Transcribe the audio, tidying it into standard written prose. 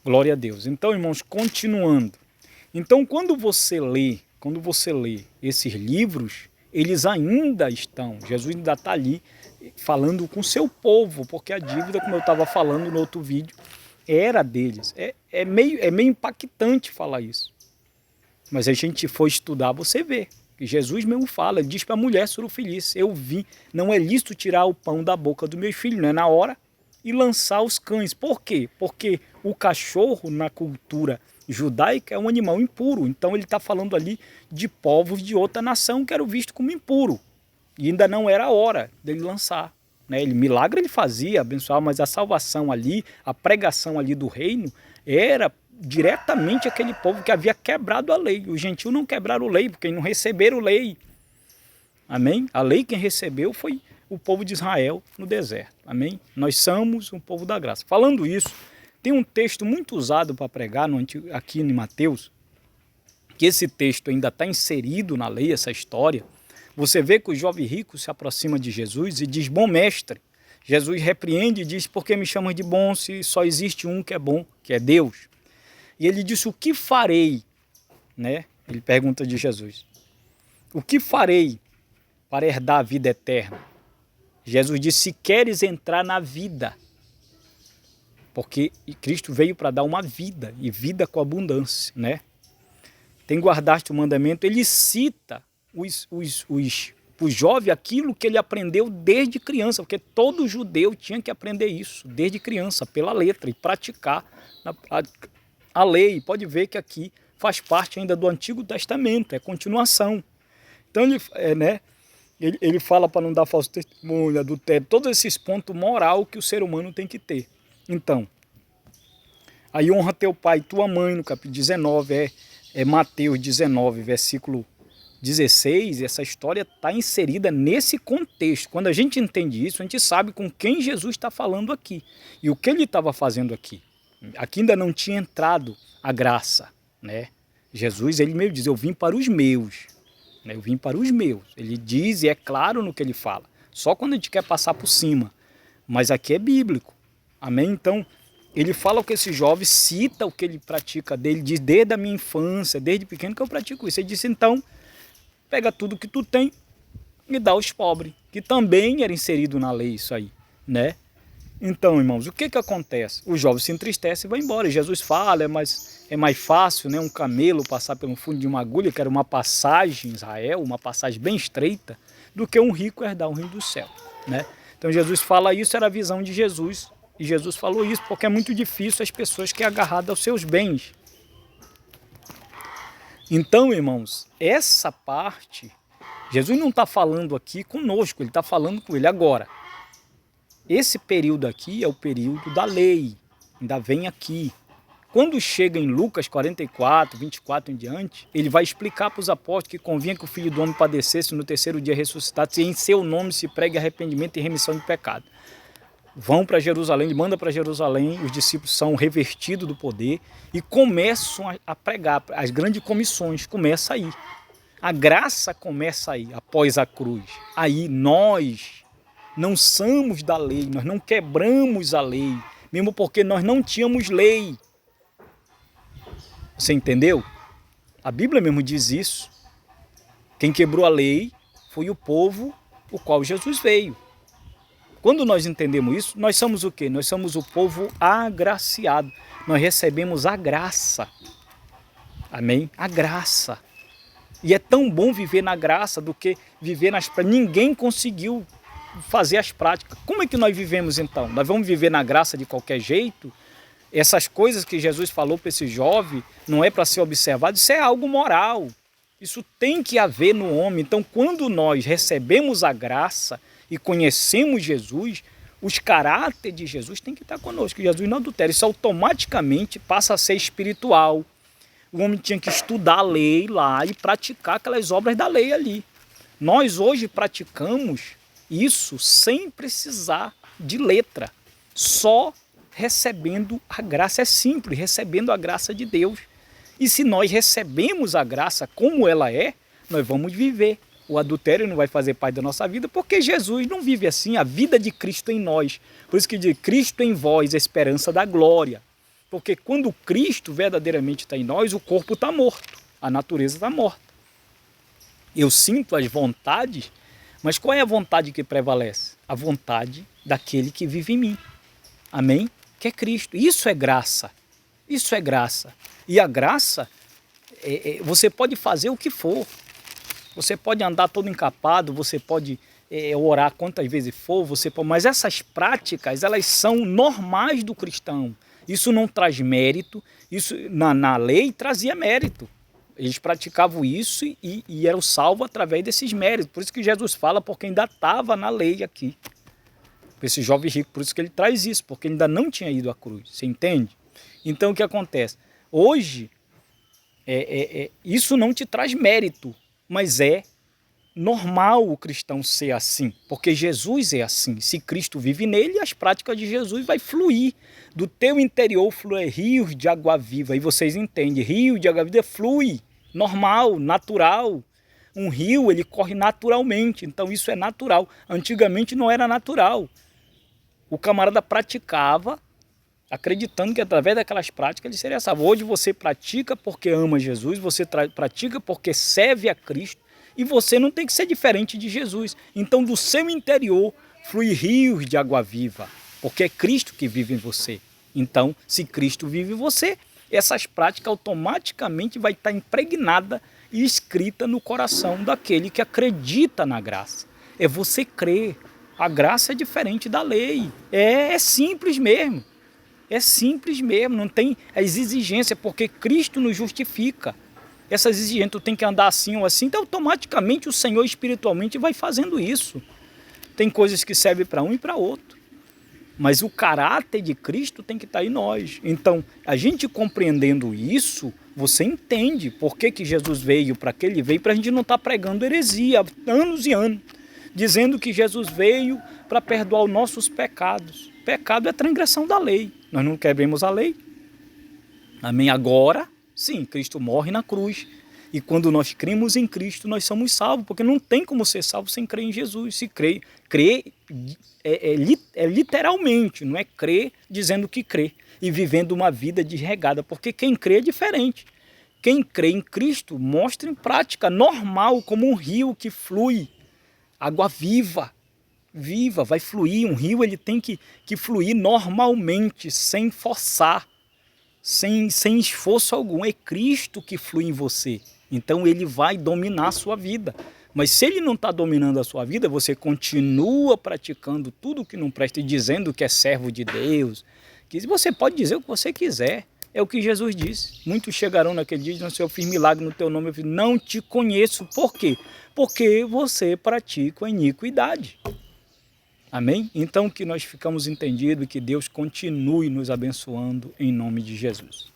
Glória a Deus. Então, irmãos, continuando. Então, quando você lê esses livros, eles ainda estão, Jesus ainda está ali falando com o seu povo, porque a dívida, como eu estava falando no outro vídeo, era deles. É meio impactante falar isso. Mas a gente for estudar, você vê. Que Jesus mesmo fala, ele diz para a mulher surofeliz, eu vim, não é lícito tirar o pão da boca do meu filho, não é na hora, e lançar os cães. Por quê? Porque o cachorro, na cultura judaica, é um animal impuro. Então ele está falando ali de povos de outra nação que eram vistos como impuro. E ainda não era a hora dele lançar. Né? Milagre ele fazia, abençoava, mas a salvação ali, a pregação ali do reino, era diretamente aquele povo que havia quebrado a lei. Os gentios não quebraram a lei, porque não receberam lei. Amém? A lei quem recebeu foi o povo de Israel no deserto. Amém? Nós somos um povo da graça. Falando isso, tem um texto muito usado para pregar aqui em Mateus, que esse texto ainda está inserido na lei, essa história. Você vê que o jovem rico se aproxima de Jesus e diz, bom mestre. Jesus repreende e diz, por que me chamas de bom se só existe um que é bom, que é Deus? E ele disse, o que farei? Né? Ele pergunta de Jesus. O que farei para herdar a vida eterna? Jesus disse, se queres entrar na vida, porque Cristo veio para dar uma vida, e vida com abundância, né? Tem guardaste o mandamento, ele cita o jovem aquilo que ele aprendeu desde criança, porque todo judeu tinha que aprender isso, desde criança, pela letra, e praticar a lei. Pode ver que aqui faz parte ainda do Antigo Testamento, é continuação. Então ele fala para não dar falso testemunho, adultério, todos esses pontos moral que o ser humano tem que ter. Então, aí honra teu pai e tua mãe, no capítulo 19, é Mateus 19, versículo 16, essa história está inserida nesse contexto. Quando a gente entende isso, a gente sabe com quem Jesus está falando aqui. E o que ele estava fazendo aqui. Aqui ainda não tinha entrado a graça, né? Jesus, ele mesmo diz, eu vim para os meus. Eu vim para os meus. Ele diz e é claro no que ele fala. Só quando a gente quer passar por cima. Mas aqui é bíblico. Amém? Então, ele fala que esse jovem cita o que ele pratica dele, diz, desde a minha infância, desde pequeno que eu pratico isso. Ele disse, então, pega tudo que tu tem e dá aos pobres, que também era inserido na lei isso aí, né? Então, irmãos, o que acontece? O jovem se entristece e vai embora. E Jesus fala, é mais fácil, né, um camelo passar pelo fundo de uma agulha, que era uma passagem em Israel, uma passagem bem estreita, do que um rico herdar o reino do céu, né? Então Jesus fala isso, era a visão de Jesus. E Jesus falou isso porque é muito difícil as pessoas que é agarradas aos seus bens. Então, irmãos, essa parte, Jesus não está falando aqui conosco, ele está falando com ele agora. Esse período aqui é o período da lei, ainda vem aqui. Quando chega em Lucas 44, 24 em diante, ele vai explicar para os apóstolos que convinha que o Filho do Homem padecesse no terceiro dia ressuscitasse e em seu nome se pregue arrependimento e remissão de pecado. Vão para Jerusalém, ele manda para Jerusalém, os discípulos são revestidos do poder e começam a pregar, as grandes comissões começam aí. A graça começa aí, após a cruz. Aí nós não somos da lei, nós não quebramos a lei, mesmo porque nós não tínhamos lei. Você entendeu? A Bíblia mesmo diz isso. Quem quebrou a lei foi o povo o qual Jesus veio. Quando nós entendemos isso, nós somos o quê? Nós somos o povo agraciado. Nós recebemos a graça. Amém? A graça. E é tão bom viver na graça do que viver nas práticas. Ninguém conseguiu fazer as práticas. Como é que nós vivemos então? Nós vamos viver na graça de qualquer jeito? Essas coisas que Jesus falou para esse jovem não é para ser observado, isso é algo moral. Isso tem que haver no homem. Então, quando nós recebemos a graça e conhecemos Jesus, os caráteres de Jesus têm que estar conosco. Jesus não adultera. Isso automaticamente passa a ser espiritual. O homem tinha que estudar a lei lá e praticar aquelas obras da lei ali. Nós hoje praticamos isso sem precisar de letra. Só recebendo a graça. É simples, recebendo a graça de Deus. E se nós recebemos a graça como ela é, nós vamos viver. O adultério não vai fazer parte da nossa vida, porque Jesus não vive assim, a vida de Cristo em nós. Por isso que diz, Cristo em vós, a esperança da glória. porque quando Cristo verdadeiramente está em nós, o corpo está morto, a natureza está morta. Eu sinto as vontades, mas qual é a vontade que prevalece? A vontade daquele que vive em mim. Amém? Que é Cristo. Isso é graça. Isso é graça. E a graça, você pode fazer o que for. Você pode andar todo encapado, você pode orar quantas vezes for, mas essas práticas, elas são normais do cristão. Isso não traz mérito, isso na lei trazia mérito. Eles praticavam isso e eram salvos através desses méritos. Por isso que Jesus fala, porque ainda estava na lei aqui. Esse jovem rico, por isso que ele traz isso, porque ele ainda não tinha ido à cruz. Você entende? Então o que acontece? Hoje, isso não te traz mérito, mas é normal o cristão ser assim, porque Jesus é assim. Se Cristo vive nele, as práticas de Jesus vai fluir. Do teu interior flui rios de água viva. E vocês entendem, rio de água viva flui, normal, natural. Um rio, ele corre naturalmente, então isso é natural. Antigamente não era natural. O camarada praticava, acreditando que através daquelas práticas ele seria salvo. Hoje você pratica porque ama Jesus, você pratica porque serve a Cristo, e você não tem que ser diferente de Jesus. Então do seu interior flui rios de água viva, porque é Cristo que vive em você. Então, se Cristo vive em você, essas práticas automaticamente vai estar impregnada e escrita no coração daquele que acredita na graça. É você crer. A graça é diferente da lei. É simples mesmo. É simples mesmo, não tem as exigências, porque Cristo nos justifica. Essas exigências, tu tem que andar assim ou assim, então automaticamente o Senhor espiritualmente vai fazendo isso. Tem coisas que servem para um e para outro. Mas o caráter de Cristo tem que estar em nós. Então, a gente compreendendo isso, você entende por que Jesus veio, para que ele veio, para a gente não estar pregando heresia há anos e anos, dizendo que Jesus veio para perdoar os nossos pecados. Pecado é transgressão da lei. Nós não quebremos a lei. Amém? Agora, sim, Cristo morre na cruz. E quando nós cremos em Cristo, nós somos salvos, porque não tem como ser salvo sem crer em Jesus. Se crer literalmente, não é crer dizendo que crê e vivendo uma vida desregada, porque quem crê é diferente. Quem crê em Cristo mostra em prática normal, como um rio que flui, água viva, vai fluir. Um rio ele tem que fluir normalmente, sem forçar, sem esforço algum. É Cristo que flui em você. Então ele vai dominar a sua vida. Mas se ele não está dominando a sua vida, você continua praticando tudo que não presta e dizendo que é servo de Deus. Que você pode dizer o que você quiser. É o que Jesus disse. Muitos chegarão naquele dia e dirão: Senhor, eu fiz milagre no teu nome. Eu fiz, não te conheço. Por quê? Porque você pratica a iniquidade. Amém? Então que nós ficamos entendidos e que Deus continue nos abençoando em nome de Jesus.